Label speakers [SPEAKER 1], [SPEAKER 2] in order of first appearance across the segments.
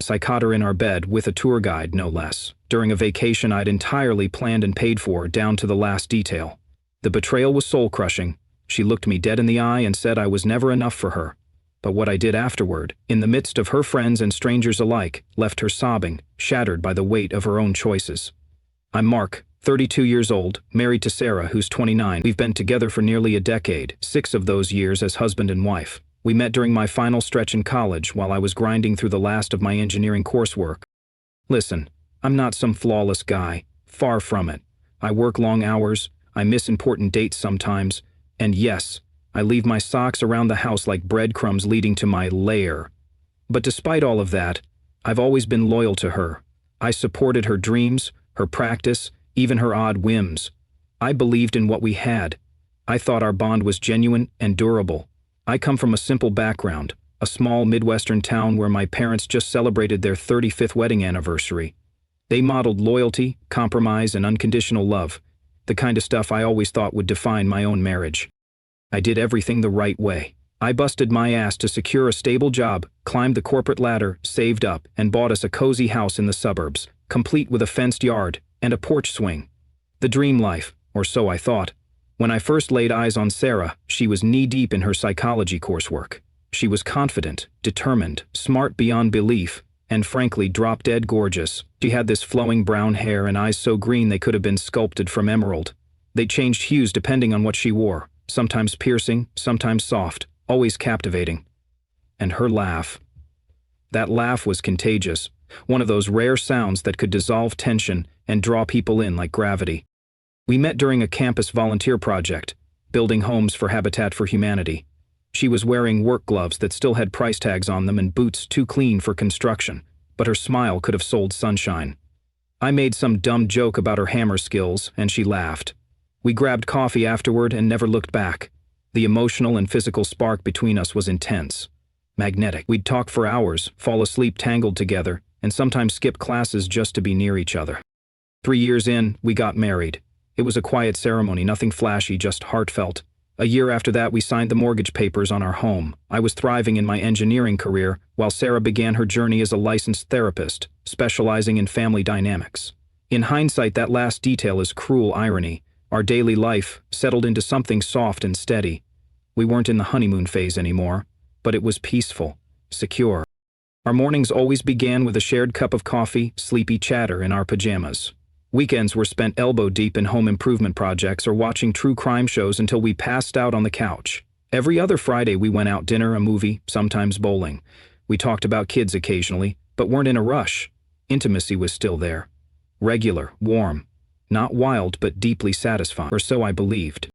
[SPEAKER 1] Yes, I caught her in our bed, with a tour guide, no less, during a vacation I'd entirely planned and paid for, down to the last detail. The betrayal was soul-crushing. She looked me dead in the eye and said I was never enough for her. But what I did afterward, in the midst of her friends and strangers alike, left her sobbing, shattered by the weight of her own choices. I'm Mark, 32 years old, married to Sarah, who's 29. We've been together for nearly a decade, 6 of those years as husband and wife. We met during my final stretch in college while I was grinding through the last of my engineering coursework. Listen, I'm not some flawless guy, far from it. I work long hours, I miss important dates sometimes, and yes, I leave my socks around the house like breadcrumbs leading to my lair. But despite all of that, I've always been loyal to her. I supported her dreams, her practice, even her odd whims. I believed in what we had. I thought our bond was genuine and durable. I come from a simple background, a small Midwestern town where my parents just celebrated their 35th wedding anniversary. They modeled loyalty, compromise, and unconditional love, the kind of stuff I always thought would define my own marriage. I did everything the right way. I busted my ass to secure a stable job, climbed the corporate ladder, saved up, and bought us a cozy house in the suburbs, complete with a fenced yard and a porch swing. The dream life, or so I thought. When I first laid eyes on Sarah, she was knee-deep in her psychology coursework. She was confident, determined, smart beyond belief, and frankly drop-dead gorgeous. She had this flowing brown hair and eyes so green they could have been sculpted from emerald. They changed hues depending on what she wore, sometimes piercing, sometimes soft, always captivating. And her laugh. That laugh was contagious, one of those rare sounds that could dissolve tension and draw people in like gravity. We met during a campus volunteer project, building homes for Habitat for Humanity. She was wearing work gloves that still had price tags on them and boots too clean for construction, but her smile could have sold sunshine. I made some dumb joke about her hammer skills, and she laughed. We grabbed coffee afterward and never looked back. The emotional and physical spark between us was intense. Magnetic. We'd talk for hours, fall asleep tangled together, and sometimes skip classes just to be near each other. 3 years in, we got married. It was a quiet ceremony, nothing flashy, just heartfelt. A year after that, we signed the mortgage papers on our home. I was thriving in my engineering career, while Sarah began her journey as a licensed therapist, specializing in family dynamics. In hindsight, that last detail is cruel irony. Our daily life settled into something soft and steady. We weren't in the honeymoon phase anymore, but it was peaceful, secure. Our mornings always began with a shared cup of coffee, sleepy chatter in our pajamas. Weekends were spent elbow-deep in home improvement projects or watching true crime shows until we passed out on the couch. Every other Friday we went out dinner, a movie, sometimes bowling. We talked about kids occasionally, but weren't in a rush. Intimacy was still there. Regular, warm. Not wild, but deeply satisfying, or so I believed.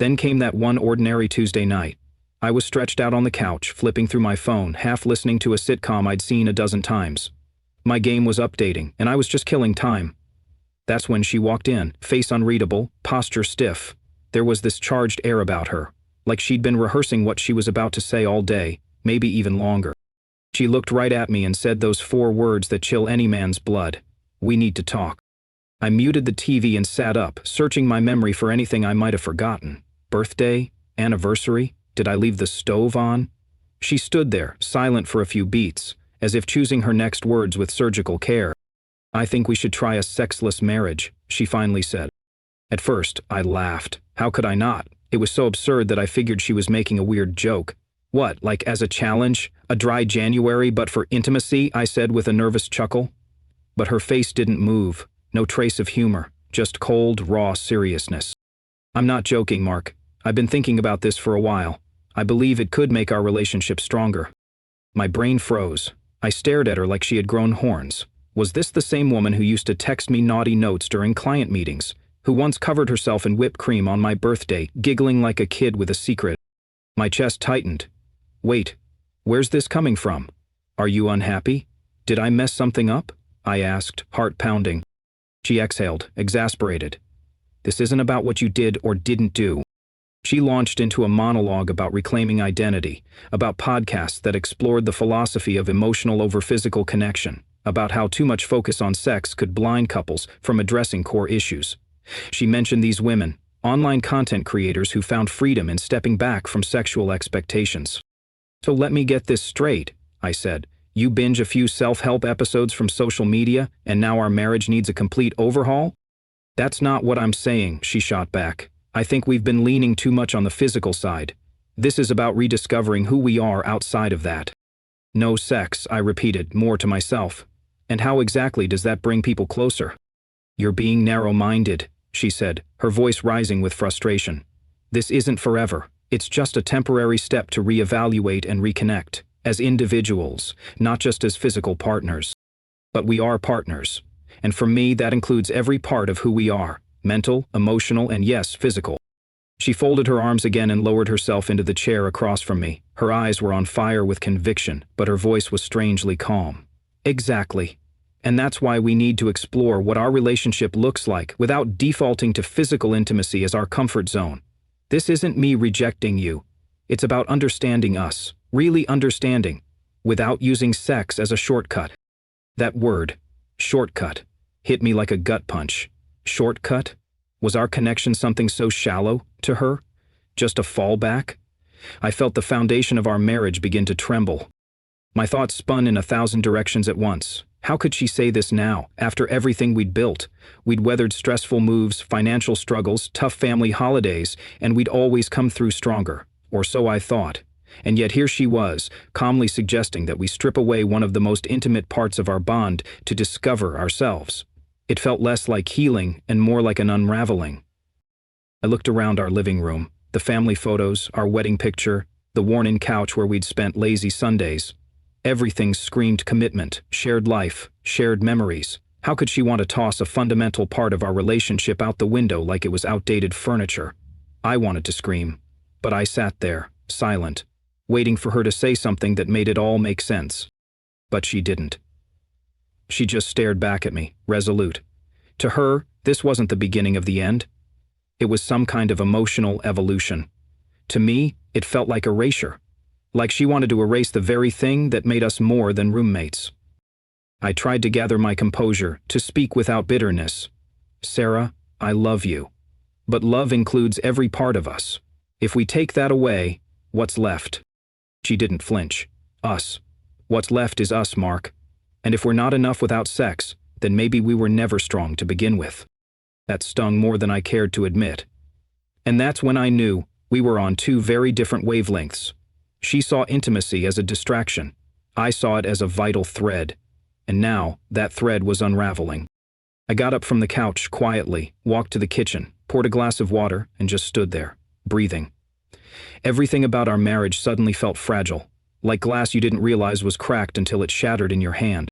[SPEAKER 1] Then came that one ordinary Tuesday night. I was stretched out on the couch, flipping through my phone, half listening to a sitcom I'd seen a dozen times. My game was updating, and I was just killing time. That's when she walked in, face unreadable, posture stiff. There was this charged air about her, like she'd been rehearsing what she was about to say all day, maybe even longer. She looked right at me and said those 4 words that chill any man's blood. We need to talk. I muted the TV and sat up, searching my memory for anything I might have forgotten. Birthday? Anniversary? Did I leave the stove on? She stood there, silent for a few beats, as if choosing her next words with surgical care. I think we should try a sexless marriage, she finally said. At first, I laughed. How could I not? It was so absurd that I figured she was making a weird joke. What, like as a challenge? A dry January but for intimacy? I said with a nervous chuckle. But her face didn't move, no trace of humor, just cold, raw seriousness. I'm not joking, Mark. I've been thinking about this for a while. I believe it could make our relationship stronger. My brain froze. I stared at her like she had grown horns. Was this the same woman who used to text me naughty notes during client meetings, who once covered herself in whipped cream on my birthday, giggling like a kid with a secret? My chest tightened. Wait, where's this coming from? Are you unhappy? Did I mess something up? I asked, heart pounding. She exhaled, exasperated. This isn't about what you did or didn't do. She launched into a monologue about reclaiming identity, about podcasts that explored the philosophy of emotional over physical connection, about how too much focus on sex could blind couples from addressing core issues. She mentioned these women, online content creators who found freedom in stepping back from sexual expectations. So let me get this straight, I said. You binge a few self-help episodes from social media, and now our marriage needs a complete overhaul? That's not what I'm saying, she shot back. I think we've been leaning too much on the physical side. This is about rediscovering who we are outside of that. No sex, I repeated, more to myself. And how exactly does that bring people closer? You're being narrow-minded, she said, her voice rising with frustration. This isn't forever. It's just a temporary step to reevaluate and reconnect, as individuals, not just as physical partners. But we are partners. And for me, that includes every part of who we are, mental, emotional, and yes, physical. She folded her arms again and lowered herself into the chair across from me. Her eyes were on fire with conviction, but her voice was strangely calm. Exactly. And that's why we need to explore what our relationship looks like without defaulting to physical intimacy as our comfort zone. This isn't me rejecting you. It's about understanding us, really understanding, without using sex as a shortcut. That word, shortcut, hit me like a gut punch. Shortcut? Was our connection something so shallow to her? Just a fallback? I felt the foundation of our marriage begin to tremble. My thoughts spun in 1,000 directions at once. How could she say this now, after everything we'd built? We'd weathered stressful moves, financial struggles, tough family holidays, and we'd always come through stronger. Or so I thought. And yet here she was, calmly suggesting that we strip away one of the most intimate parts of our bond to discover ourselves. It felt less like healing and more like an unraveling. I looked around our living room, the family photos, our wedding picture, the worn-in couch where we'd spent lazy Sundays. Everything screamed commitment, shared life, shared memories. How could she want to toss a fundamental part of our relationship out the window like it was outdated furniture? I wanted to scream, but I sat there, silent, waiting for her to say something that made it all make sense. But she didn't. She just stared back at me, resolute. To her, this wasn't the beginning of the end. It was some kind of emotional evolution. To me, it felt like erasure. Like she wanted to erase the very thing that made us more than roommates. I tried to gather my composure, to speak without bitterness. Sarah, I love you. But love includes every part of us. If we take that away, what's left? She didn't flinch. Us. What's left is us, Mark. And if we're not enough without sex, then maybe we were never strong to begin with. That stung more than I cared to admit. And that's when I knew we were on two very different wavelengths. She saw intimacy as a distraction. I saw it as a vital thread. And now, that thread was unraveling. I got up from the couch quietly, walked to the kitchen, poured a glass of water, and just stood there, breathing. Everything about our marriage suddenly felt fragile, like glass you didn't realize was cracked until it shattered in your hand.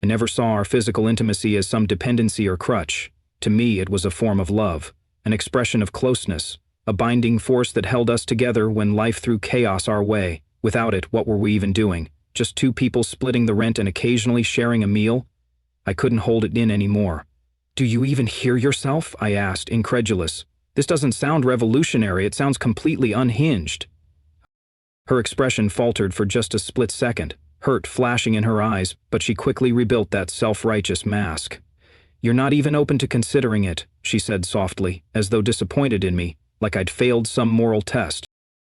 [SPEAKER 1] I never saw our physical intimacy as some dependency or crutch. To me, it was a form of love, an expression of closeness, a binding force that held us together when life threw chaos our way. Without it, what were we even doing? Just two people splitting the rent and occasionally sharing a meal? I couldn't hold it in anymore. Do you even hear yourself? I asked, incredulous. This doesn't sound revolutionary, it sounds completely unhinged. Her expression faltered for just a split second, hurt flashing in her eyes, but she quickly rebuilt that self-righteous mask. You're not even open to considering it, she said softly, as though disappointed in me, like I'd failed some moral test.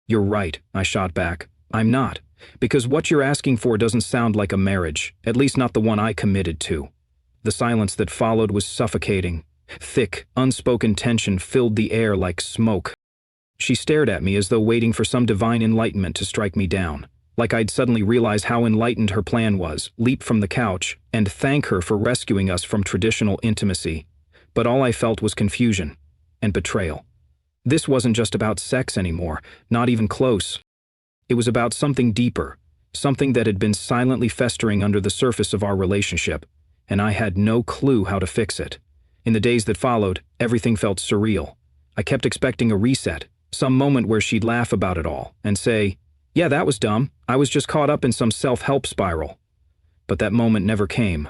[SPEAKER 1] You're right, I shot back. I'm not. Because what you're asking for doesn't sound like a marriage, at least not the one I committed to. The silence that followed was suffocating. Thick, unspoken tension filled the air like smoke. She stared at me as though waiting for some divine enlightenment to strike me down, like I'd suddenly realize how enlightened her plan was, leap from the couch, and thank her for rescuing us from traditional intimacy. But all I felt was confusion and betrayal. This wasn't just about sex anymore, not even close. It was about something deeper, something that had been silently festering under the surface of our relationship, and I had no clue how to fix it. In the days that followed, everything felt surreal. I kept expecting a reset, some moment where she'd laugh about it all, and say, "Yeah, that was dumb. I was just caught up in some self-help spiral." But that moment never came.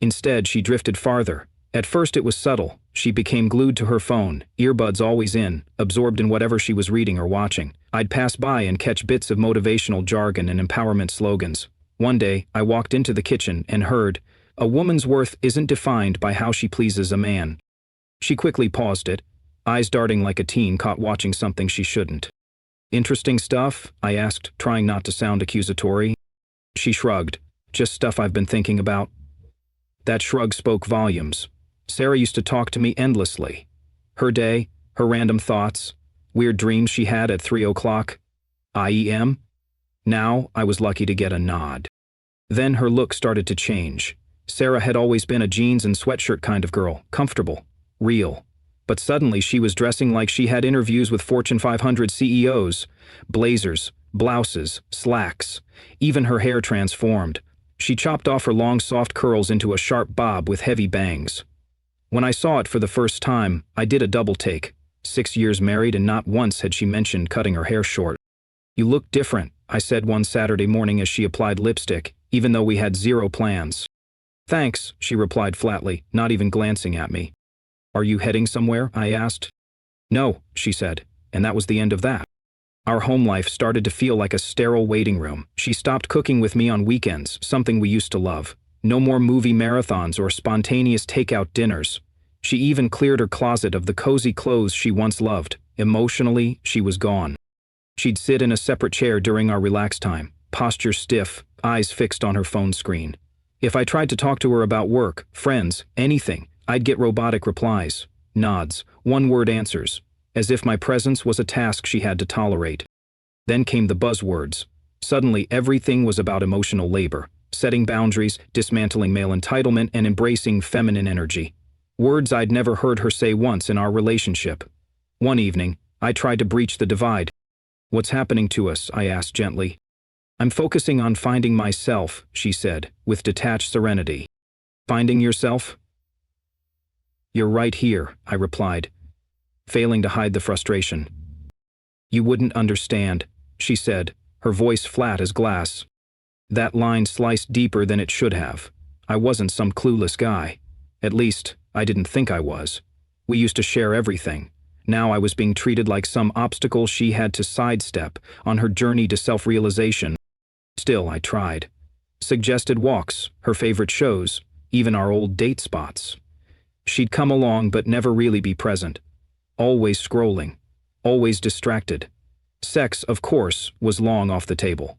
[SPEAKER 1] Instead, she drifted farther. At first it was subtle. She became glued to her phone, earbuds always in, absorbed in whatever she was reading or watching. I'd pass by and catch bits of motivational jargon and empowerment slogans. One day, I walked into the kitchen and heard, "A woman's worth isn't defined by how she pleases a man." She quickly paused it, eyes darting like a teen caught watching something she shouldn't. "Interesting stuff?" I asked, trying not to sound accusatory. She shrugged. Just stuff I've been thinking about." That shrug spoke volumes. Sarah used to talk to me endlessly. Her day, her random thoughts, weird dreams she had at 3 o'clock. IEM? Now, I was lucky to get a nod. Then her look started to change. Sarah had always been a jeans and sweatshirt kind of girl, comfortable, real. But suddenly she was dressing like she had interviews with Fortune 500 CEOs. Blazers, blouses, slacks. Even her hair transformed. She chopped off her long soft curls into a sharp bob with heavy bangs. When I saw it for the first time, I did a double take. 6 years married and not once had she mentioned cutting her hair short. "You look different," I said one Saturday morning as she applied lipstick, even though we had zero plans. "Thanks," she replied flatly, not even glancing at me. "Are you heading somewhere?" I asked. "No," she said, and that was the end of that. Our home life started to feel like a sterile waiting room. She stopped cooking with me on weekends, something we used to love. No more movie marathons or spontaneous takeout dinners. She even cleared her closet of the cozy clothes she once loved. Emotionally, she was gone. She'd sit in a separate chair during our relax time, posture stiff, eyes fixed on her phone screen. If I tried to talk to her about work, friends, anything, I'd get robotic replies, nods, one-word answers, as if my presence was a task she had to tolerate. Then came the buzzwords. Suddenly, everything was about emotional labor, setting boundaries, dismantling male entitlement, and embracing feminine energy. Words I'd never heard her say once in our relationship. One evening, I tried to breach the divide. "What's happening to us?" I asked gently. "I'm focusing on finding myself," she said, with detached serenity. "Finding yourself?" "You're right here," I replied, failing to hide the frustration. "You wouldn't understand," she said, her voice flat as glass. That line sliced deeper than it should have. I wasn't some clueless guy. At least, I didn't think I was. We used to share everything. Now I was being treated like some obstacle she had to sidestep on her journey to self-realization. Still, I tried. Suggested walks, her favorite shows, even our old date spots. She'd come along but never really be present. Always scrolling. Always distracted. Sex, of course, was long off the table.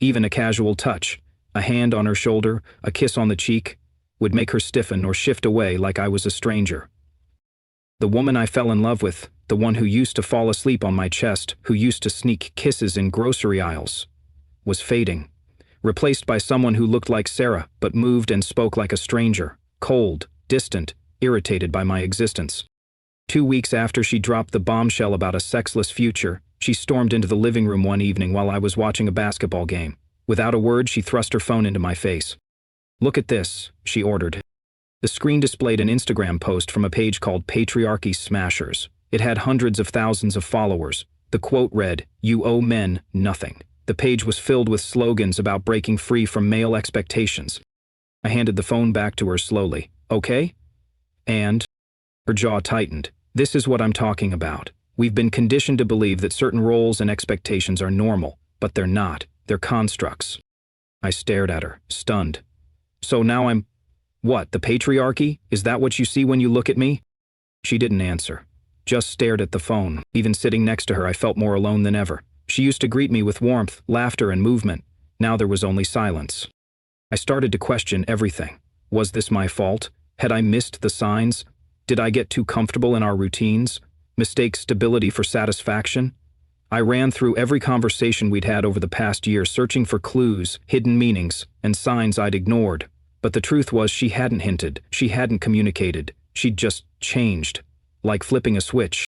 [SPEAKER 1] Even a casual touch, a hand on her shoulder, a kiss on the cheek, would make her stiffen or shift away like I was a stranger. The woman I fell in love with, the one who used to fall asleep on my chest, who used to sneak kisses in grocery aisles, was fading, replaced by someone who looked like Sarah but moved and spoke like a stranger, cold, distant, irritated by my existence. 2 weeks after she dropped the bombshell about a sexless future, she stormed into the living room one evening while I was watching a basketball game. Without a word, she thrust her phone into my face. "Look at this," she ordered. The screen displayed an Instagram post from a page called Patriarchy Smashers. It had hundreds of thousands of followers. The quote read, "You owe men nothing." The page was filled with slogans about breaking free from male expectations. I handed the phone back to her slowly. "Okay?" "And?" Her jaw tightened. "This is what I'm talking about. We've been conditioned to believe that certain roles and expectations are normal, but they're not. They're constructs." I stared at her, stunned. "So now I'm... What, the patriarchy? Is that what you see when you look at me?" She didn't answer, just stared at the phone. Even sitting next to her, I felt more alone than ever. She used to greet me with warmth, laughter, and movement. Now there was only silence. I started to question everything. Was this my fault? Had I missed the signs? Did I get too comfortable in our routines? Mistake stability for satisfaction? I ran through every conversation we'd had over the past year, searching for clues, hidden meanings, and signs I'd ignored. But the truth was she hadn't hinted, she hadn't communicated, she'd just changed, like flipping a switch.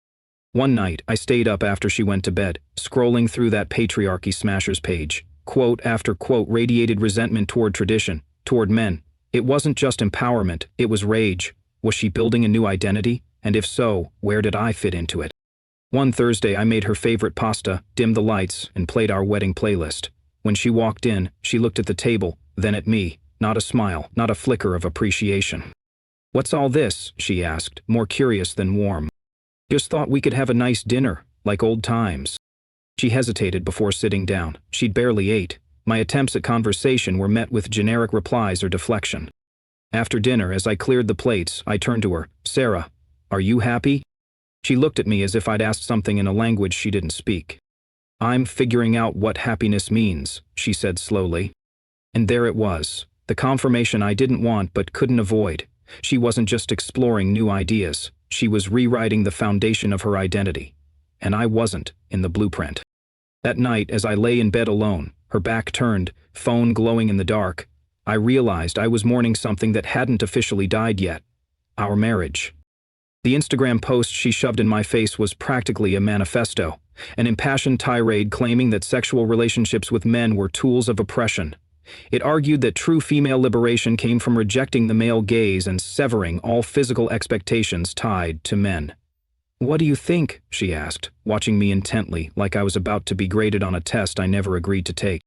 [SPEAKER 1] One night, I stayed up after she went to bed, scrolling through that Patriarchy Smashers page. Quote after quote radiated resentment toward tradition, toward men. It wasn't just empowerment, it was rage. Was she building a new identity? And if so, where did I fit into it? One Thursday, I made her favorite pasta, dimmed the lights, and played our wedding playlist. When she walked in, she looked at the table, then at me. Not a smile, not a flicker of appreciation. "What's all this?" she asked, more curious than warm. "Just thought we could have a nice dinner, like old times." She hesitated before sitting down. She'd barely ate. My attempts at conversation were met with generic replies or deflection. After dinner, as I cleared the plates, I turned to her. "Sarah, are you happy?" She looked at me as if I'd asked something in a language she didn't speak. "I'm figuring out what happiness means," she said slowly. And there it was, the confirmation I didn't want but couldn't avoid. She wasn't just exploring new ideas, she was rewriting the foundation of her identity. And I wasn't in the blueprint. That night, as I lay in bed alone, her back turned, phone glowing in the dark, I realized I was mourning something that hadn't officially died yet: our marriage. The Instagram post she shoved in my face was practically a manifesto, an impassioned tirade claiming that sexual relationships with men were tools of oppression. It argued that true female liberation came from rejecting the male gaze and severing all physical expectations tied to men. "What do you think?" she asked, watching me intently, like I was about to be graded on a test I never agreed to take.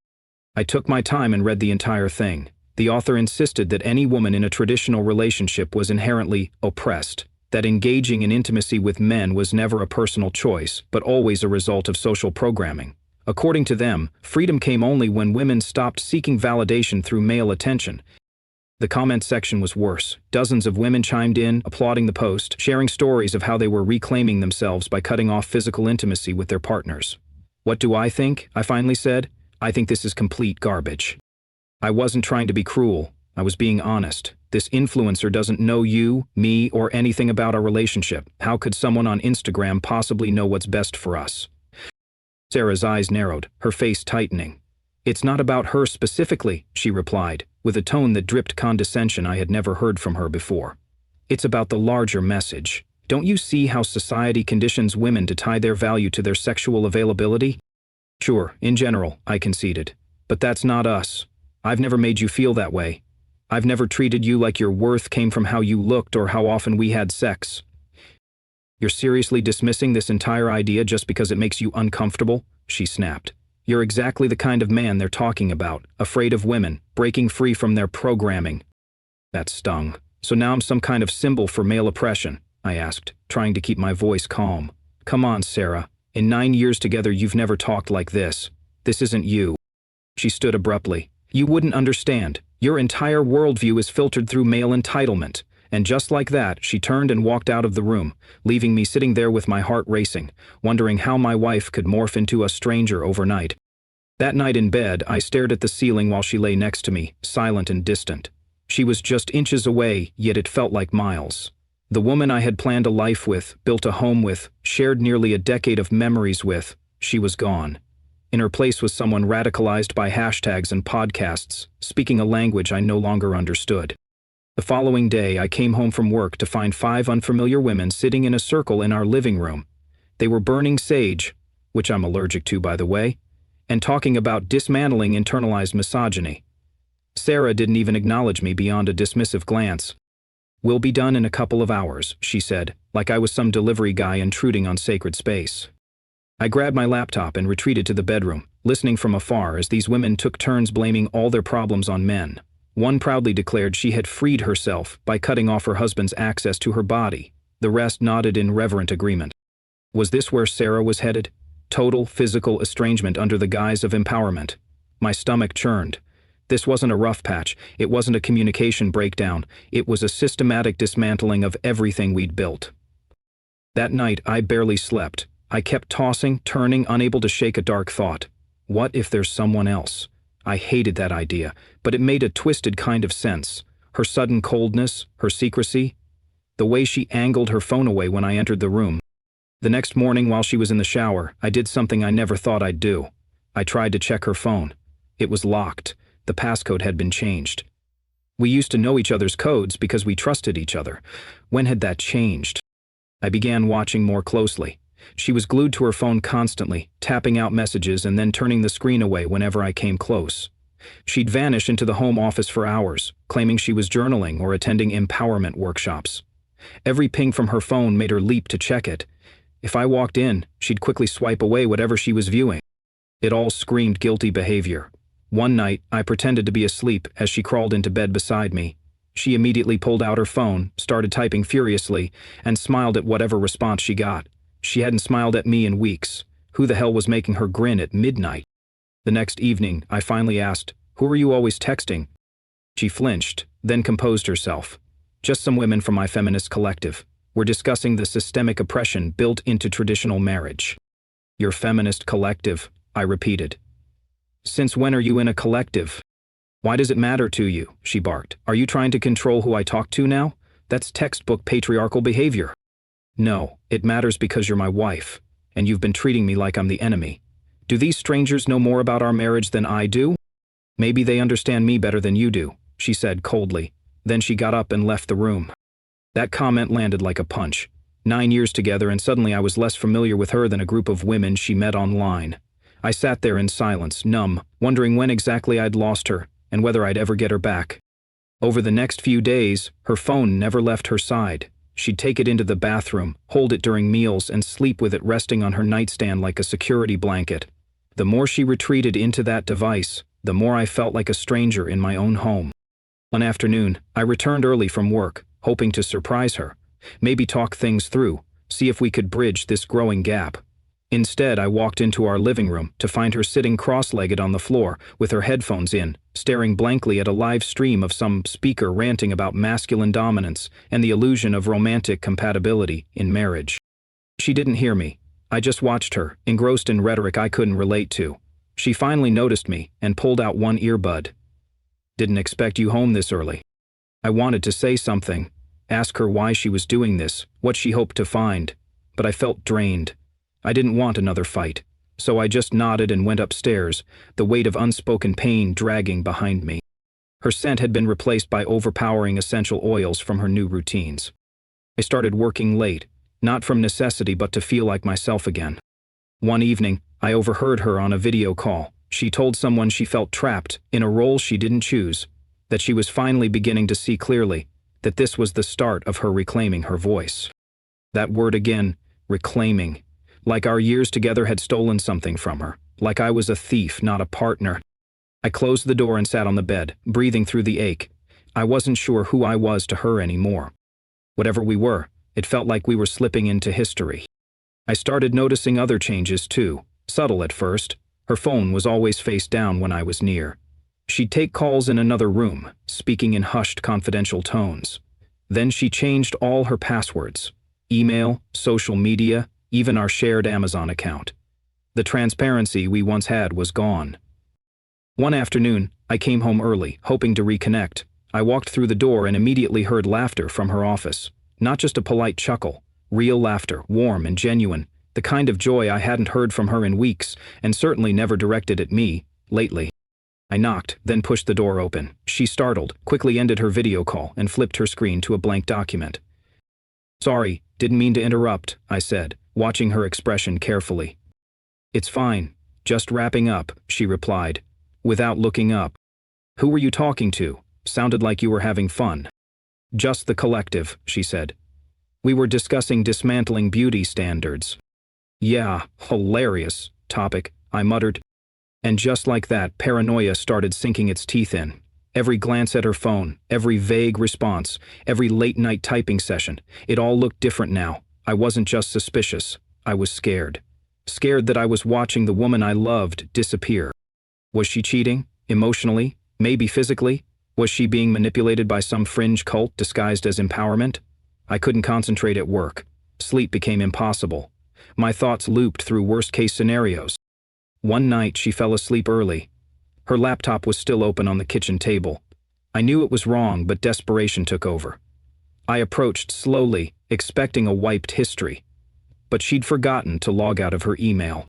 [SPEAKER 1] I took my time and read the entire thing. The author insisted that any woman in a traditional relationship was inherently oppressed, that engaging in intimacy with men was never a personal choice, but always a result of social programming. According to them, freedom came only when women stopped seeking validation through male attention. The comment section was worse. Dozens of women chimed in, applauding the post, sharing stories of how they were reclaiming themselves by cutting off physical intimacy with their partners. "What do I think?" I finally said. "I think this is complete garbage." I wasn't trying to be cruel. I was being honest. This influencer doesn't know you, me, or anything about our relationship. How could someone on Instagram possibly know what's best for us? Sarah's eyes narrowed, her face tightening. "It's not about her specifically," she replied, with a tone that dripped condescension I had never heard from her before. "It's about the larger message. Don't you see how society conditions women to tie their value to their sexual availability?" "Sure, in general," I conceded. "But that's not us. I've never made you feel that way. I've never treated you like your worth came from how you looked or how often we had sex." "You're seriously dismissing this entire idea just because it makes you uncomfortable?" she snapped. "You're exactly the kind of man they're talking about, afraid of women, breaking free from their programming." That stung. "So now I'm some kind of symbol for male oppression?" I asked, trying to keep my voice calm. "Come on, Sarah. In 9 years together you've never talked like this. This isn't you." She stood abruptly. "You wouldn't understand. Your entire worldview is filtered through male entitlement." And just like that, she turned and walked out of the room, leaving me sitting there with my heart racing, wondering how my wife could morph into a stranger overnight. That night in bed, I stared at the ceiling while she lay next to me, silent and distant. She was just inches away, yet it felt like miles. The woman I had planned a life with, built a home with, shared nearly a decade of memories with, she was gone. In her place was someone radicalized by hashtags and podcasts, speaking a language I no longer understood. The following day, I came home from work to find 5 unfamiliar women sitting in a circle in our living room. They were burning sage, which I'm allergic to, by the way, and talking about dismantling internalized misogyny. Sarah didn't even acknowledge me beyond a dismissive glance. "We'll be done in a couple of hours," she said, like I was some delivery guy intruding on sacred space. I grabbed my laptop and retreated to the bedroom, listening from afar as these women took turns blaming all their problems on men. One proudly declared she had freed herself by cutting off her husband's access to her body. The rest nodded in reverent agreement. Was this where Sarah was headed? Total physical estrangement under the guise of empowerment. My stomach churned. This wasn't a rough patch. It wasn't a communication breakdown. It was a systematic dismantling of everything we'd built. That night, I barely slept. I kept tossing, turning, unable to shake a dark thought. What if there's someone else? I hated that idea, but it made a twisted kind of sense. Her sudden coldness, her secrecy, the way she angled her phone away when I entered the room. The next morning, while she was in the shower, I did something I never thought I'd do. I tried to check her phone. It was locked. The passcode had been changed. We used to know each other's codes because we trusted each other. When had that changed? I began watching more closely. She was glued to her phone constantly, tapping out messages and then turning the screen away whenever I came close. She'd vanish into the home office for hours, claiming she was journaling or attending empowerment workshops. Every ping from her phone made her leap to check it. If I walked in, she'd quickly swipe away whatever she was viewing. It all screamed guilty behavior. One night, I pretended to be asleep as she crawled into bed beside me. She immediately pulled out her phone, started typing furiously, and smiled at whatever response she got. She hadn't smiled at me in weeks. Who the hell was making her grin at midnight? The next evening, I finally asked, "Who are you always texting?" She flinched, then composed herself. "Just some women from my feminist collective. We're discussing the systemic oppression built into traditional marriage." "Your feminist collective," I repeated. "Since when are you in a collective?" Why does it matter to you? She barked. Are you trying to control who I talk to now? That's textbook patriarchal behavior. No, it matters because you're my wife, and you've been treating me like I'm the enemy. Do these strangers know more about our marriage than I do? Maybe they understand me better than you do, she said coldly. Then she got up and left the room. That comment landed like a punch. 9 years together, and suddenly I was less familiar with her than a group of women she met online. I sat there in silence, numb, wondering when exactly I'd lost her and whether I'd ever get her back. Over the next few days, her phone never left her side. She'd take it into the bathroom, hold it during meals, and sleep with it resting on her nightstand like a security blanket. The more she retreated into that device, the more I felt like a stranger in my own home. One afternoon, I returned early from work, hoping to surprise her, maybe talk things through, see if we could bridge this growing gap. Instead, I walked into our living room to find her sitting cross-legged on the floor with her headphones in, staring blankly at a live stream of some speaker ranting about masculine dominance and the illusion of romantic compatibility in marriage. She didn't hear me. I just watched her, engrossed in rhetoric I couldn't relate to. She finally noticed me and pulled out one earbud. Didn't expect you home this early. I wanted to say something, ask her why she was doing this, what she hoped to find, but I felt drained. I didn't want another fight, so I just nodded and went upstairs, the weight of unspoken pain dragging behind me. Her scent had been replaced by overpowering essential oils from her new routines. I started working late, not from necessity but to feel like myself again. One evening, I overheard her on a video call. She told someone she felt trapped in a role she didn't choose, that she was finally beginning to see clearly, that this was the start of her reclaiming her voice. That word again, reclaiming. Like our years together had stolen something from her, like I was a thief, not a partner. I closed the door and sat on the bed, breathing through the ache. I wasn't sure who I was to her anymore. Whatever we were, it felt like we were slipping into history. I started noticing other changes too, subtle at first. Her phone was always face down when I was near. She'd take calls in another room, speaking in hushed, confidential tones. Then she changed all her passwords, email, social media, even our shared Amazon account. The transparency we once had was gone. One afternoon, I came home early, hoping to reconnect. I walked through the door and immediately heard laughter from her office. Not just a polite chuckle, real laughter, warm and genuine, the kind of joy I hadn't heard from her in weeks, and certainly never directed at me, lately. I knocked, then pushed the door open. She startled, quickly ended her video call, and flipped her screen to a blank document. Sorry, didn't mean to interrupt, I said, watching her expression carefully. It's fine, just wrapping up, she replied, without looking up. Who were you talking to? Sounded like you were having fun. Just the collective, she said. We were discussing dismantling beauty standards. Yeah, hilarious topic, I muttered. And just like that, paranoia started sinking its teeth in. Every glance at her phone, every vague response, every late-night typing session, it all looked different now. I wasn't just suspicious, I was scared. Scared that I was watching the woman I loved disappear. Was she cheating? Emotionally? Maybe physically? Was she being manipulated by some fringe cult disguised as empowerment? I couldn't concentrate at work. Sleep became impossible. My thoughts looped through worst-case scenarios. One night, she fell asleep early. Her laptop was still open on the kitchen table. I knew it was wrong, but desperation took over. I approached slowly, expecting a wiped history. But she'd forgotten to log out of her email.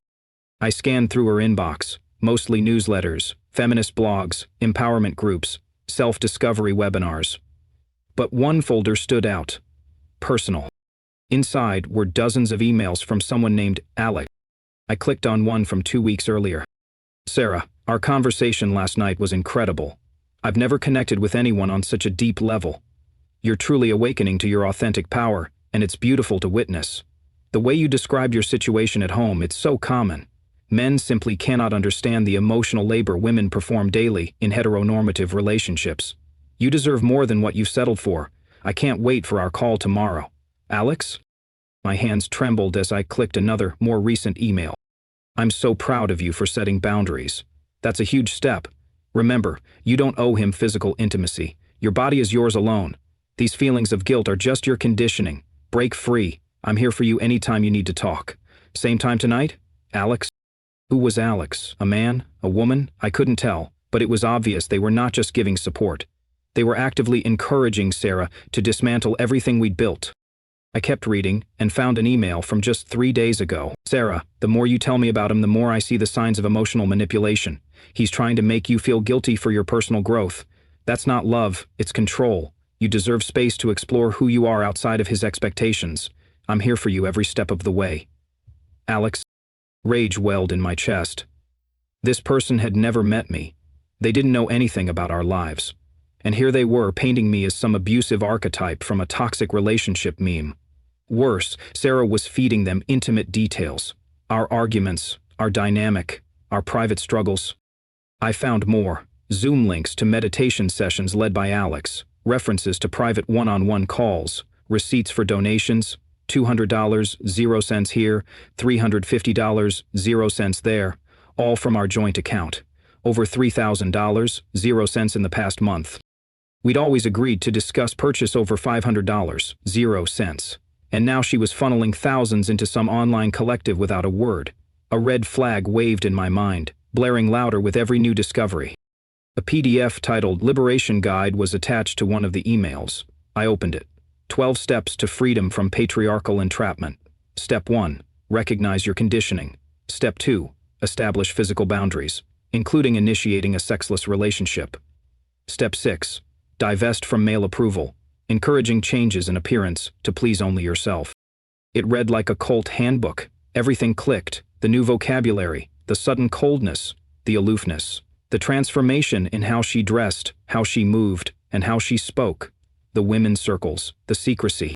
[SPEAKER 1] I scanned through her inbox, mostly newsletters, feminist blogs, empowerment groups, self-discovery webinars. But one folder stood out. Personal. Inside were dozens of emails from someone named Alex. I clicked on one from 2 weeks earlier. Sarah, our conversation last night was incredible. I've never connected with anyone on such a deep level. You're truly awakening to your authentic power, and it's beautiful to witness. The way you described your situation at home, it's so common. Men simply cannot understand the emotional labor women perform daily in heteronormative relationships. You deserve more than what you've settled for. I can't wait for our call tomorrow. Alex? My hands trembled as I clicked another, more recent email. I'm so proud of you for setting boundaries. That's a huge step. Remember, you don't owe him physical intimacy. Your body is yours alone. These feelings of guilt are just your conditioning. Break free. I'm here for you anytime you need to talk. Same time tonight? Alex? Who was Alex? A man? A woman? I couldn't tell, but But it was obvious they were not just giving support. They were actively encouraging Sarah to dismantle everything we'd built. I kept reading and found an email from just 3 days ago. Sarah, the more you tell me about him, the more I see the signs of emotional manipulation. He's trying to make you feel guilty for your personal growth. That's not love, it's control. You deserve space to explore who you are outside of his expectations. I'm here for you every step of the way. Alex. Rage welled in my chest. This person had never met me. They didn't know anything about our lives. And here they were painting me as some abusive archetype from a toxic relationship meme. Worse, Sarah was feeding them intimate details. Our arguments, our dynamic, our private struggles. I found more. Zoom links to meditation sessions led by Alex, references to private one-on-one calls, receipts for donations, $200, 0 cents here, $350, 0 cents there, all from our joint account. Over $3,000, 0 cents in the past month. We'd always agreed to discuss purchase over $500, 0 cents. And now she was funneling thousands into some online collective without a word. A red flag waved in my mind, blaring louder with every new discovery. A PDF titled Liberation Guide was attached to one of the emails. I opened it. 12 Steps to Freedom from Patriarchal Entrapment. Step 1. Recognize your conditioning. Step 2. Establish physical boundaries, including initiating a sexless relationship. Step 6. Divest from male approval, encouraging changes in appearance to please only yourself. It read like a cult handbook. Everything clicked. The new vocabulary, the sudden coldness, the aloofness, the transformation in how she dressed, how she moved, and how she spoke. The women's circles, the secrecy.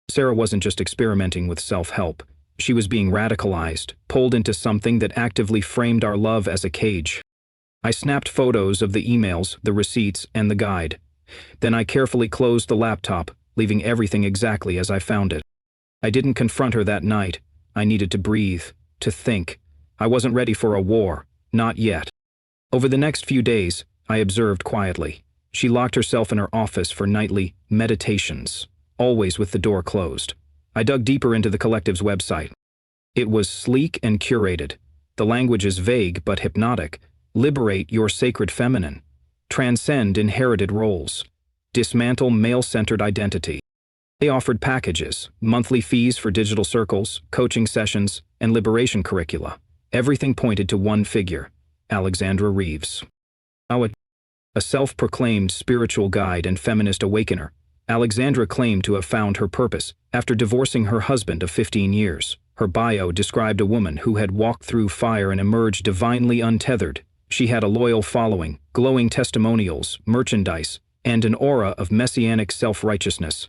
[SPEAKER 1] Sarah wasn't just experimenting with self-help. She was being radicalized, pulled into something that actively framed our love as a cage. I snapped photos of the emails, the receipts, and the guide. Then I carefully closed the laptop, leaving everything exactly as I found it. I didn't confront her that night. I needed to breathe, to think. I wasn't ready for a war, not yet. Over the next few days, I observed quietly. She locked herself in her office for nightly meditations, always with the door closed. I dug deeper into the collective's website. It was sleek and curated. The language is vague but hypnotic. Liberate your sacred feminine. Transcend inherited roles. Dismantle male-centered identity. They offered packages, monthly fees for digital circles, coaching sessions, and liberation curricula. Everything pointed to one figure, Alexandra Reeves. A self-proclaimed spiritual guide and feminist awakener, Alexandra claimed to have found her purpose after divorcing her husband of 15 years. Her bio described a woman who had walked through fire and emerged divinely untethered. She had a loyal following, glowing testimonials, merchandise, and an aura of messianic self-righteousness.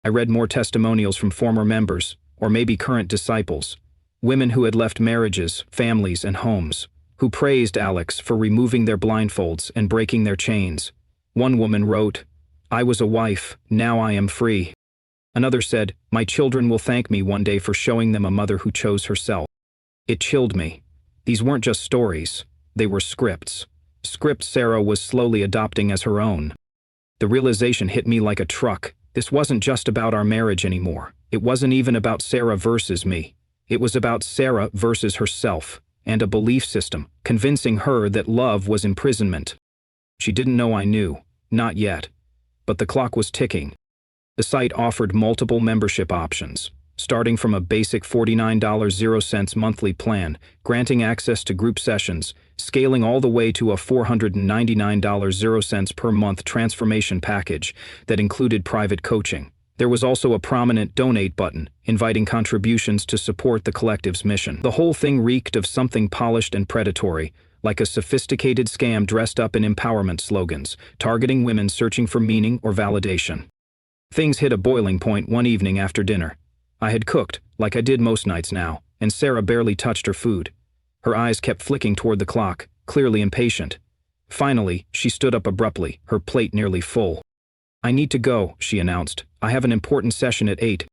[SPEAKER 1] I read more testimonials from former members, or maybe current disciples, women who had left marriages, families, and homes, who praised Alex for removing their blindfolds and breaking their chains. One woman wrote, "I was a wife, now I am free." Another said, "My children will thank me one day for showing them a mother who chose herself." It chilled me. These weren't just stories. They were scripts. Scripts Sarah was slowly adopting as her own. The realization hit me like a truck. This wasn't just about our marriage anymore. It wasn't even about Sarah versus me. It was about Sarah versus herself, and a belief system, convincing her that love was imprisonment. She didn't know I knew. Not yet. But the clock was ticking. The site offered multiple membership options, starting from a basic $49.00 monthly plan, granting access to group sessions, scaling all the way to a $499.00 per month transformation package that included private coaching. There was also a prominent donate button, inviting contributions to support the collective's mission. The whole thing reeked of something polished and predatory, like a sophisticated scam dressed up in empowerment slogans, targeting women searching for meaning or validation. Things hit a boiling point one evening after dinner. I had cooked, like I did most nights now, and Sarah barely touched her food. Her eyes kept flicking toward the clock, clearly impatient. Finally, she stood up abruptly, her plate nearly full. "I need to go," she announced. "I have an important session at 8.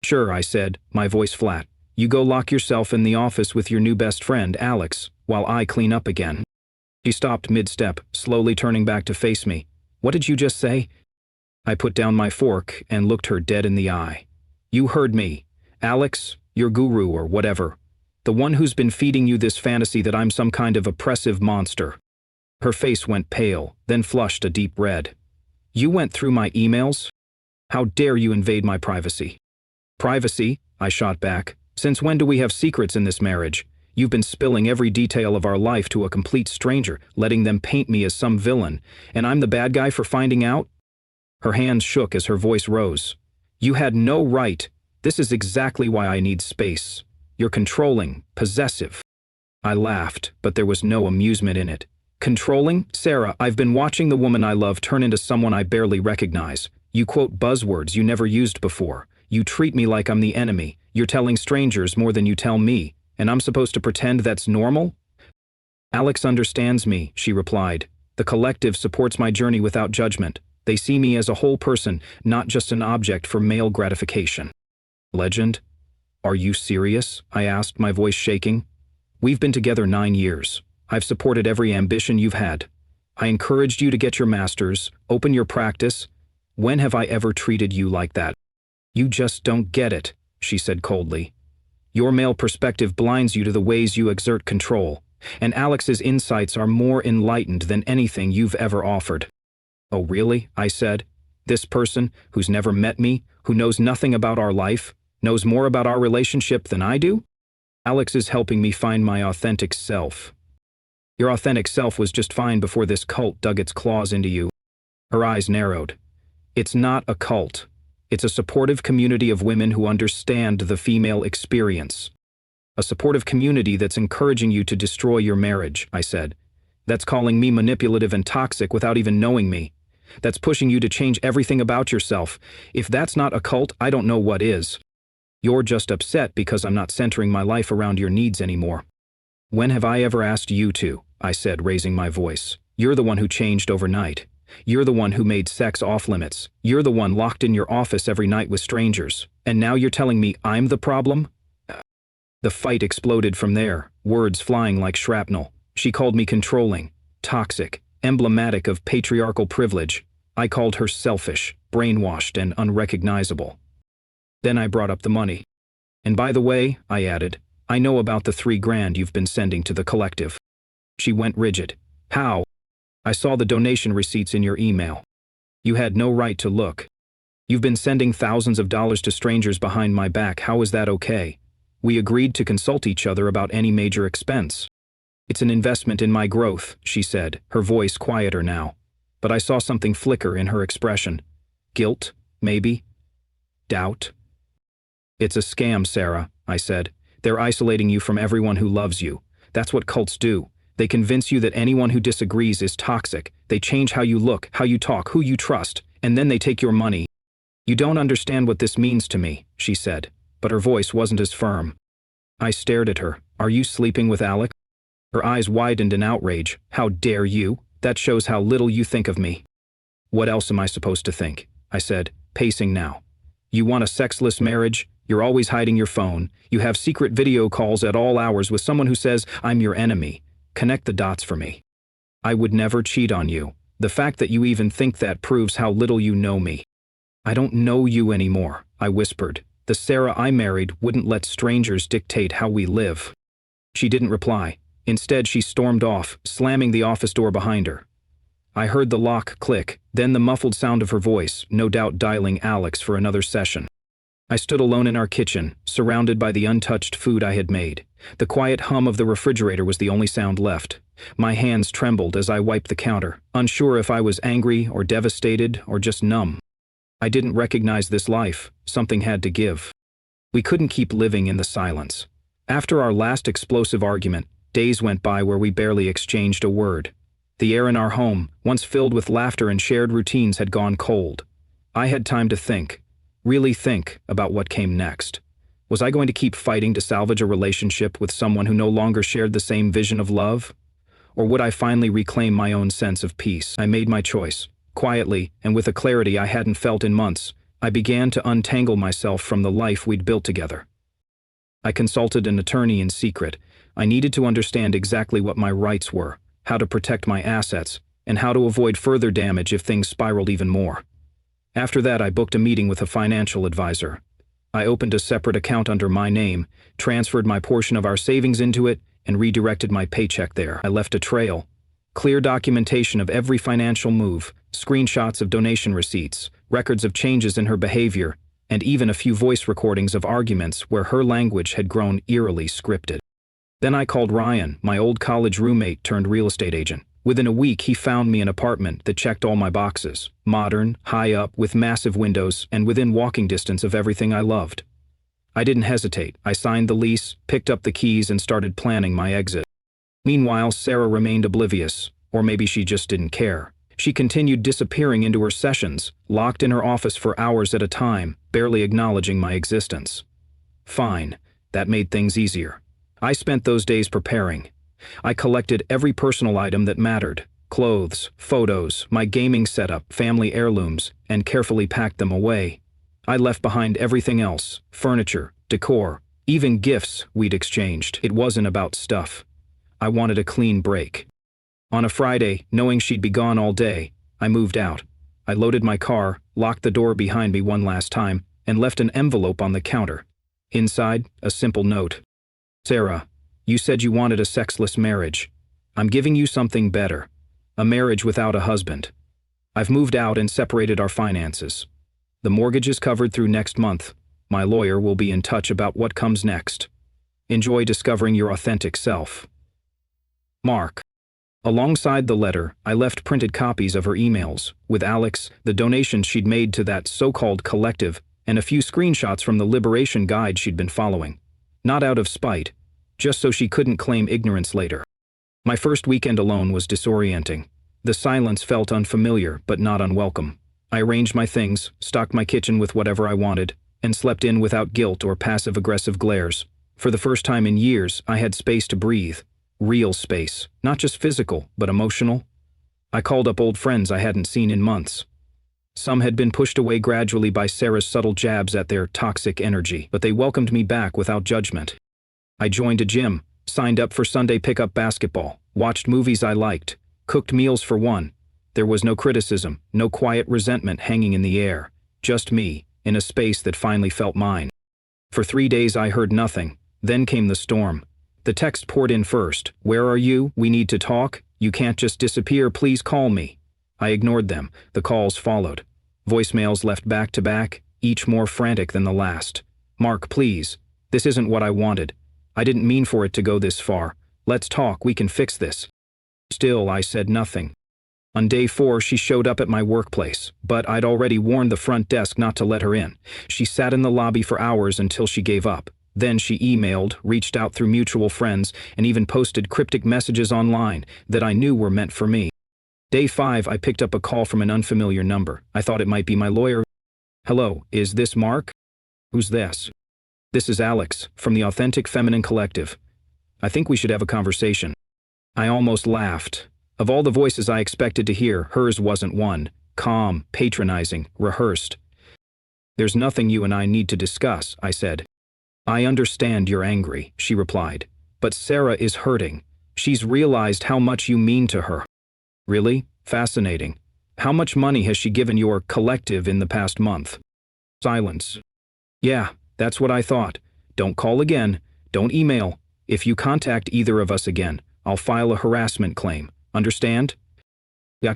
[SPEAKER 1] "Sure," I said, my voice flat. "You go lock yourself in the office with your new best friend, Alex, while I clean up again." She stopped mid-step, slowly turning back to face me. "What did you just say?" I put down my fork and looked her dead in the eye. "You heard me. Alex, your guru or whatever. The one who's been feeding you this fantasy that I'm some kind of oppressive monster. Her face went pale, then flushed a deep red. "You went through my emails? How dare you invade my privacy?" "Privacy?" I shot back. "Since when do we have secrets in this marriage? You've been spilling every detail of our life to a complete stranger, letting them paint me as some villain, and I'm the bad guy for finding out?" Her hands shook as her voice rose. "You had no right. This is exactly why I need space. You're controlling, possessive." I laughed, but there was no amusement in it. "Controlling? Sarah, I've been watching the woman I love turn into someone I barely recognize. You quote buzzwords you never used before. You treat me like I'm the enemy. You're telling strangers more than you tell me, and I'm supposed to pretend that's normal?" "Alex understands me," she replied. "The collective supports my journey without judgment. They see me as a whole person, not just an object for male gratification." "Legend? Are you serious?" I asked, my voice shaking. "We've been together 9 years. I've supported every ambition you've had. I encouraged you to get your master's, open your practice. When have I ever treated you like that?" "You just don't get it," she said coldly. "Your male perspective blinds you to the ways you exert control, and Alex's insights are more enlightened than anything you've ever offered." "Oh, really?" I said. "This person, who's never met me, who knows nothing about our life, knows more about our relationship than I do? Alex is helping me find my authentic self." "Your authentic self was just fine before this cult dug its claws into you." Her eyes narrowed. "It's not a cult. It's a supportive community of women who understand the female experience. A supportive community that's encouraging you to destroy your marriage," I said. "That's calling me manipulative and toxic without even knowing me. That's pushing you to change everything about yourself. If that's not a cult, I don't know what is. You're just upset because I'm not centering my life around your needs anymore." "When have I ever asked you to?" I said, raising my voice. "You're the one who changed overnight. You're the one who made sex off limits. You're the one locked in your office every night with strangers. And now you're telling me I'm the problem?" The fight exploded from there, words flying like shrapnel. She called me controlling, toxic, emblematic of patriarchal privilege. I called her selfish, brainwashed, and unrecognizable. Then I brought up the money. "And by the way," I added, "I know about the $3,000 you've been sending to the collective." She went rigid. "How?" "I saw the donation receipts in your email." "You had no right to look. You've been sending thousands of dollars to strangers behind my back. How is that okay? We agreed to consult each other about any major expense." "It's an investment in my growth," she said, her voice quieter now. But I saw something flicker in her expression. Guilt, maybe? Doubt? "It's a scam, Sarah," I said. "They're isolating you from everyone who loves you. That's what cults do. They convince you that anyone who disagrees is toxic. They change how you look, how you talk, who you trust, and then they take your money." "You don't understand what this means to me," she said, but her voice wasn't as firm. I stared at her. "Are you sleeping with Alex?" Her eyes widened in outrage. "How dare you? That shows how little you think of me." "What else am I supposed to think?" I said, pacing now. "You want a sexless marriage? You're always hiding your phone. You have secret video calls at all hours with someone who says, 'I'm your enemy.' Connect the dots for me." "I would never cheat on you. The fact that you even think that proves how little you know me." "I don't know you anymore," I whispered. "The Sarah I married wouldn't let strangers dictate how we live." She didn't reply. Instead, she stormed off, slamming the office door behind her. I heard the lock click, then the muffled sound of her voice, no doubt dialing Alex for another session. I stood alone in our kitchen, surrounded by the untouched food I had made. The quiet hum of the refrigerator was the only sound left. My hands trembled as I wiped the counter, unsure if I was angry or devastated or just numb. I didn't recognize this life. Something had to give. We couldn't keep living in the silence. After our last explosive argument, days went by where we barely exchanged a word. The air in our home, once filled with laughter and shared routines, had gone cold. I had time to think. Really think about what came next. Was I going to keep fighting to salvage a relationship with someone who no longer shared the same vision of love? Or would I finally reclaim my own sense of peace? I made my choice. Quietly, and with a clarity I hadn't felt in months, I began to untangle myself from the life we'd built together. I consulted an attorney in secret. I needed to understand exactly what my rights were, how to protect my assets, and how to avoid further damage if things spiraled even more. After that, I booked a meeting with a financial advisor. I opened a separate account under my name, transferred my portion of our savings into it, and redirected my paycheck there. I left a trail. Clear documentation of every financial move, screenshots of donation receipts, records of changes in her behavior, and even a few voice recordings of arguments where her language had grown eerily scripted. Then I called Ryan, my old college roommate turned real estate agent. Within a week, he found me an apartment that checked all my boxes. Modern, high up, with massive windows, and within walking distance of everything I loved. I didn't hesitate. I signed the lease, picked up the keys, and started planning my exit. Meanwhile, Sarah remained oblivious, or maybe she just didn't care. She continued disappearing into her sessions, locked in her office for hours at a time, barely acknowledging my existence. Fine, that made things easier. I spent those days preparing. I collected every personal item that mattered: clothes, photos, my gaming setup, family heirlooms, and carefully packed them away. I left behind everything else: furniture, decor, even gifts we'd exchanged. It wasn't about stuff. I wanted a clean break. On a Friday, knowing she'd be gone all day, I moved out. I loaded my car, locked the door behind me one last time, and left an envelope on the counter. Inside, a simple note. Sarah, you said you wanted a sexless marriage. I'm giving you something better. A marriage without a husband. I've moved out and separated our finances. The mortgage is covered through next month. My lawyer will be in touch about what comes next. Enjoy discovering your authentic self. Mark. Alongside the letter, I left printed copies of her emails, with Alex, the donations she'd made to that so-called collective, and a few screenshots from the liberation guide she'd been following. Not out of spite, just so she couldn't claim ignorance later. My first weekend alone was disorienting. The silence felt unfamiliar, but not unwelcome. I arranged my things, stocked my kitchen with whatever I wanted, and slept in without guilt or passive-aggressive glares. For the first time in years, I had space to breathe. Real space, not just physical, but emotional. I called up old friends I hadn't seen in months. Some had been pushed away gradually by Sarah's subtle jabs at their toxic energy, but they welcomed me back without judgment. I joined a gym, signed up for Sunday pickup basketball, watched movies I liked, cooked meals for one. There was no criticism, no quiet resentment hanging in the air, just me, in a space that finally felt mine. For 3 days I heard nothing, then came the storm. The text poured in first. Where are you? We need to talk. You can't just disappear. Please call me. I ignored them. The calls followed. Voicemails left back to back, each more frantic than the last. Mark, please. This isn't what I wanted. I didn't mean for it to go this far. Let's talk. We can fix this. Still, I said nothing. On day 4, she showed up at my workplace, but I'd already warned the front desk not to let her in. She sat in the lobby for hours until she gave up. Then she emailed, reached out through mutual friends, and even posted cryptic messages online that I knew were meant for me. Day 5, I picked up a call from an unfamiliar number. I thought it might be my lawyer. Hello, is this Mark? Who's this? This is Alex, from the Authentic Feminine Collective. I think we should have a conversation. I almost laughed. Of all the voices I expected to hear, hers wasn't one. Calm, patronizing, rehearsed. There's nothing you and I need to discuss, I said. I understand you're angry, she replied. But Sarah is hurting. She's realized how much you mean to her. Really? Fascinating. How much money has she given your collective in the past month? Silence. Yeah, that's what I thought. Don't call again. Don't email. If you contact either of us again, I'll file a harassment claim. Understand? Yeah.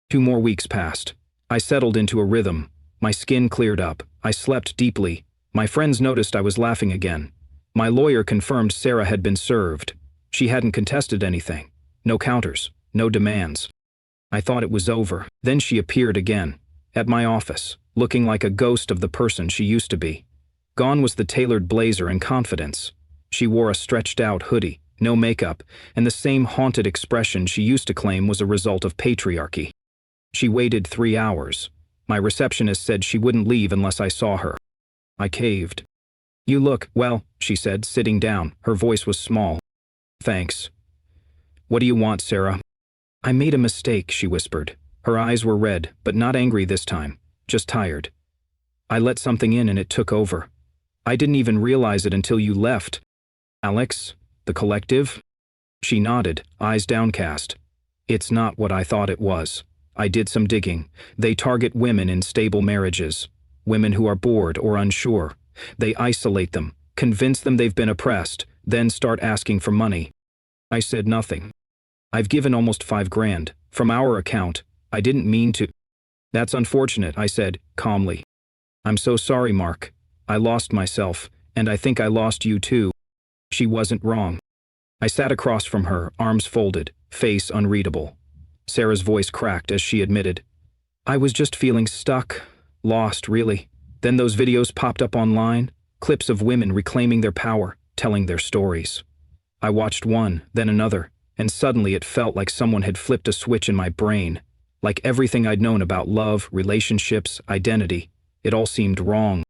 [SPEAKER 1] 2 more weeks passed. I settled into a rhythm. My skin cleared up. I slept deeply. My friends noticed I was laughing again. My lawyer confirmed Sarah had been served. She hadn't contested anything. No counters, no demands. I thought it was over. Then she appeared again, at my office, looking like a ghost of the person she used to be. Gone was the tailored blazer and confidence. She wore a stretched-out hoodie, no makeup, and the same haunted expression she used to claim was a result of patriarchy. She waited 3 hours. My receptionist said she wouldn't leave unless I saw her. I caved. You look, well, she said, sitting down. Her voice was small. Thanks. What do you want, Sarah? I made a mistake, she whispered. Her eyes were red, but not angry this time, just tired. I let something in and it took over. I didn't even realize it until you left. Alex, the collective? She nodded, eyes downcast. It's not what I thought it was. I did some digging. They target women in stable marriages. Women who are bored or unsure. They isolate them, convince them they've been oppressed, then start asking for money. I said nothing. I've given almost 5 grand. From our account. I didn't mean to. That's unfortunate, I said, calmly. I'm so sorry, Mark. I lost myself, and I think I lost you too. She wasn't wrong. I sat across from her, arms folded, face unreadable. Sarah's voice cracked as she admitted, I was just feeling stuck, lost, really. Then those videos popped up online, clips of women reclaiming their power, telling their stories. I watched one, then another, and suddenly it felt like someone had flipped a switch in my brain. Like everything I'd known about love, relationships, identity, it all seemed wrong.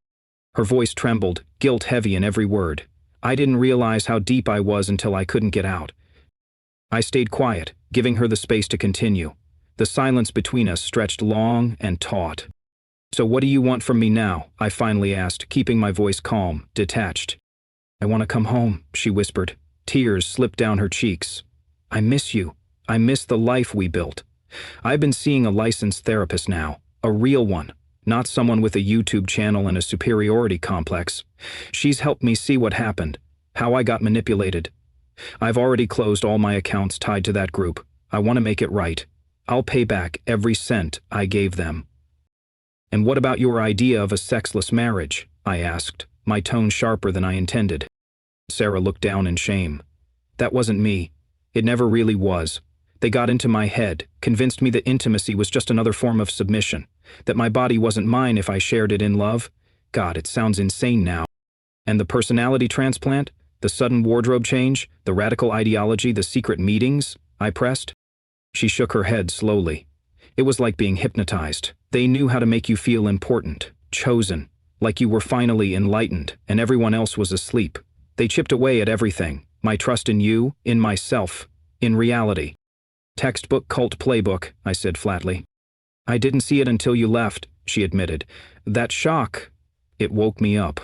[SPEAKER 1] Her voice trembled, guilt heavy in every word. I didn't realize how deep I was until I couldn't get out. I stayed quiet, giving her the space to continue. The silence between us stretched long and taut. So what do you want from me now? I finally asked, keeping my voice calm, detached. I want to come home, she whispered. Tears slipped down her cheeks. I miss you. I miss the life we built. I've been seeing a licensed therapist now, a real one, not someone with a YouTube channel and a superiority complex. She's helped me see what happened, how I got manipulated. I've already closed all my accounts tied to that group. I want to make it right. I'll pay back every cent I gave them. And what about your idea of a sexless marriage? I asked, my tone sharper than I intended. Sarah looked down in shame. That wasn't me. It never really was. They got into my head, convinced me that intimacy was just another form of submission, that my body wasn't mine if I shared it in love. God, it sounds insane now. And the personality transplant? The sudden wardrobe change? The radical ideology? The secret meetings? I pressed. She shook her head slowly. It was like being hypnotized. They knew how to make you feel important, chosen, like you were finally enlightened and everyone else was asleep. They chipped away at everything, my trust in you, in myself, in reality. Textbook cult playbook, I said flatly. I didn't see it until you left, she admitted. That shock, it woke me up.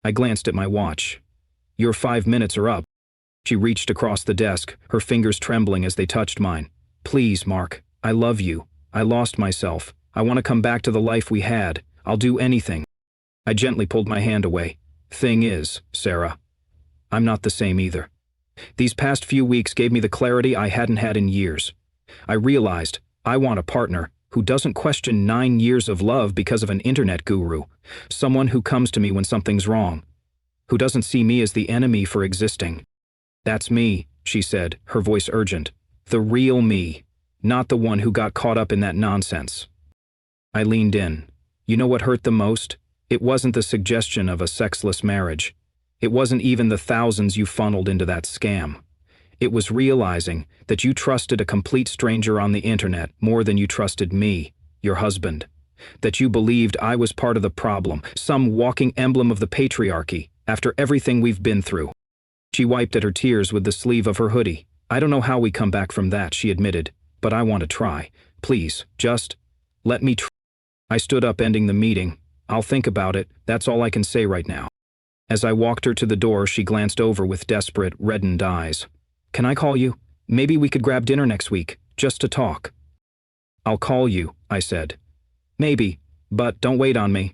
[SPEAKER 1] I glanced at my watch. Your 5 minutes are up. She reached across the desk, her fingers trembling as they touched mine. Please, Mark, I love you. I lost myself. I want to come back to the life we had. I'll do anything. I gently pulled my hand away. Thing is, Sarah, I'm not the same either. These past few weeks gave me the clarity I hadn't had in years. I realized I want a partner who doesn't question 9 years of love because of an internet guru, someone who comes to me when something's wrong, who doesn't see me as the enemy for existing. That's me, she said, her voice urgent. The real me, not the one who got caught up in that nonsense. I leaned in. You know what hurt the most? It wasn't the suggestion of a sexless marriage. It wasn't even the thousands you funneled into that scam. It was realizing that you trusted a complete stranger on the internet more than you trusted me, your husband. That you believed I was part of the problem, some walking emblem of the patriarchy, after everything we've been through. She wiped at her tears with the sleeve of her hoodie. I don't know how we come back from that, she admitted, but I want to try. Please, just let me try. I stood up, ending the meeting. I'll think about it, that's all I can say right now. As I walked her to the door, she glanced over with desperate, reddened eyes. Can I call you? Maybe we could grab dinner next week, just to talk. I'll call you, I said. Maybe, but don't wait on me.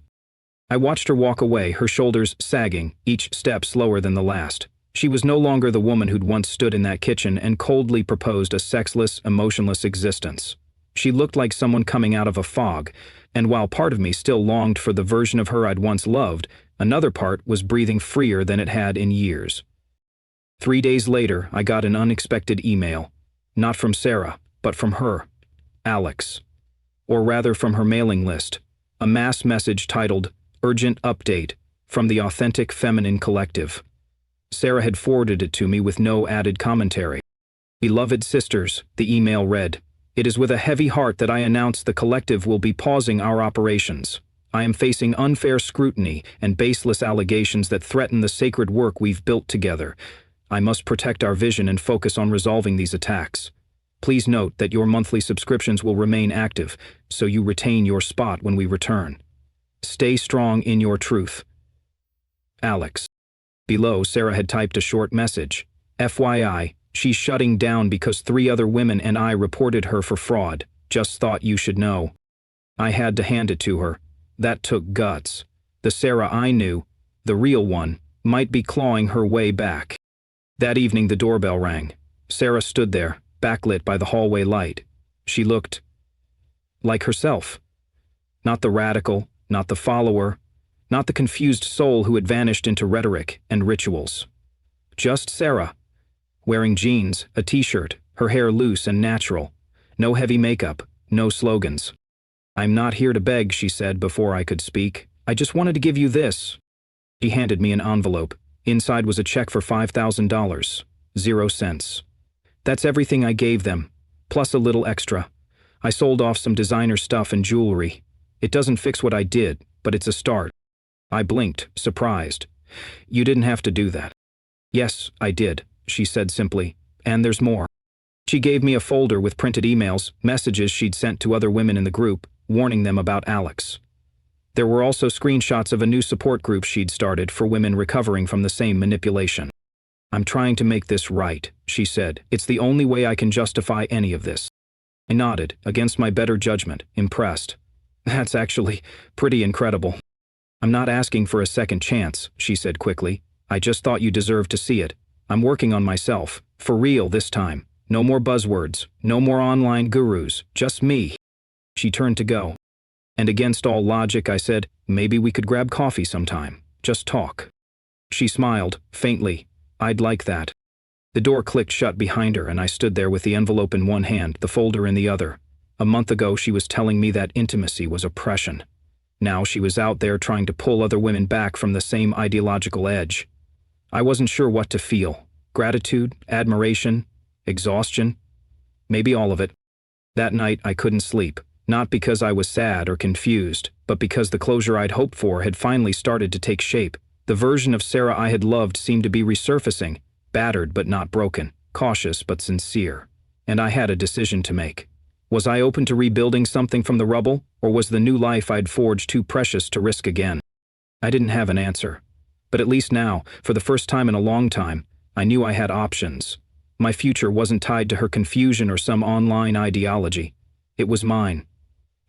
[SPEAKER 1] I watched her walk away, her shoulders sagging, each step slower than the last. She was no longer the woman who'd once stood in that kitchen and coldly proposed a sexless, emotionless existence. She looked like someone coming out of a fog, and while part of me still longed for the version of her I'd once loved, another part was breathing freer than it had in years. 3 days later, I got an unexpected email. Not from Sarah, but from her, Alex. Or rather from her mailing list. A mass message titled, Urgent Update, from the Authentic Feminine Collective. Sarah had forwarded it to me with no added commentary. Beloved sisters, the email read, it is with a heavy heart that I announce the collective will be pausing our operations. I am facing unfair scrutiny and baseless allegations that threaten the sacred work we've built together. I must protect our vision and focus on resolving these attacks. Please note that your monthly subscriptions will remain active, so you retain your spot when we return. Stay strong in your truth. Alex. Below, Sarah had typed a short message. FYI, she's shutting down because 3 other women and I reported her for fraud. Just thought you should know. I had to hand it to her. That took guts. The Sarah I knew, the real one, might be clawing her way back. That evening the doorbell rang. Sarah stood there, backlit by the hallway light. She looked like herself. Not the radical, not the follower, not the confused soul who had vanished into rhetoric and rituals. Just Sarah, wearing jeans, a t-shirt, her hair loose and natural. No heavy makeup, no slogans. "I'm not here to beg," she said before I could speak. "I just wanted to give you this." She handed me an envelope. Inside was a check for $5,000, 0 cents. That's everything I gave them, plus a little extra. I sold off some designer stuff and jewelry. It doesn't fix what I did, but it's a start. I blinked, surprised. "You didn't have to do that." "Yes, I did," she said simply. "And there's more." She gave me a folder with printed emails, messages she'd sent to other women in the group, warning them about Alex. There were also screenshots of a new support group she'd started for women recovering from the same manipulation. "I'm trying to make this right," she said. "It's the only way I can justify any of this." I nodded, against my better judgment, impressed. "That's actually pretty incredible." "I'm not asking for a second chance," she said quickly. "I just thought you deserved to see it. I'm working on myself, for real this time. No more buzzwords, no more online gurus, just me." She turned to go. And against all logic, I said, "Maybe we could grab coffee sometime. Just talk." She smiled, faintly. "I'd like that." The door clicked shut behind her, and I stood there with the envelope in one hand, the folder in the other. A month ago, she was telling me that intimacy was oppression. Now she was out there trying to pull other women back from the same ideological edge. I wasn't sure what to feel. Gratitude, admiration, exhaustion, maybe all of it. That night I couldn't sleep, not because I was sad or confused, but because the closure I'd hoped for had finally started to take shape. The version of Sarah I had loved seemed to be resurfacing, battered but not broken, cautious but sincere. And I had a decision to make. Was I open to rebuilding something from the rubble, or was the new life I'd forged too precious to risk again? I didn't have an answer. But at least now, for the first time in a long time, I knew I had options. My future wasn't tied to her confusion or some online ideology. It was mine.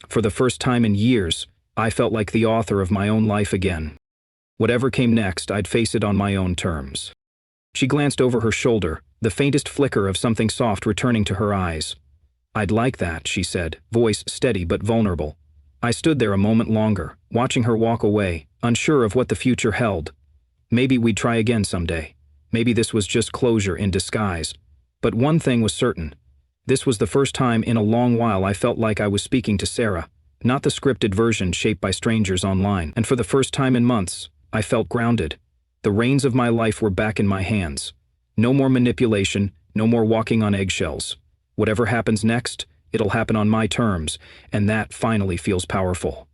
[SPEAKER 1] For the first time in years, I felt like the author of my own life again. Whatever came next, I'd face it on my own terms. She glanced over her shoulder, the faintest flicker of something soft returning to her eyes. "I'd like that," she said, voice steady but vulnerable. I stood there a moment longer, watching her walk away, unsure of what the future held. Maybe we'd try again someday. Maybe this was just closure in disguise. But one thing was certain. This was the first time in a long while I felt like I was speaking to Sarah, not the scripted version shaped by strangers online. And for the first time in months, I felt grounded. The reins of my life were back in my hands. No more manipulation, no more walking on eggshells. Whatever happens next, it'll happen on my terms, and that finally feels powerful.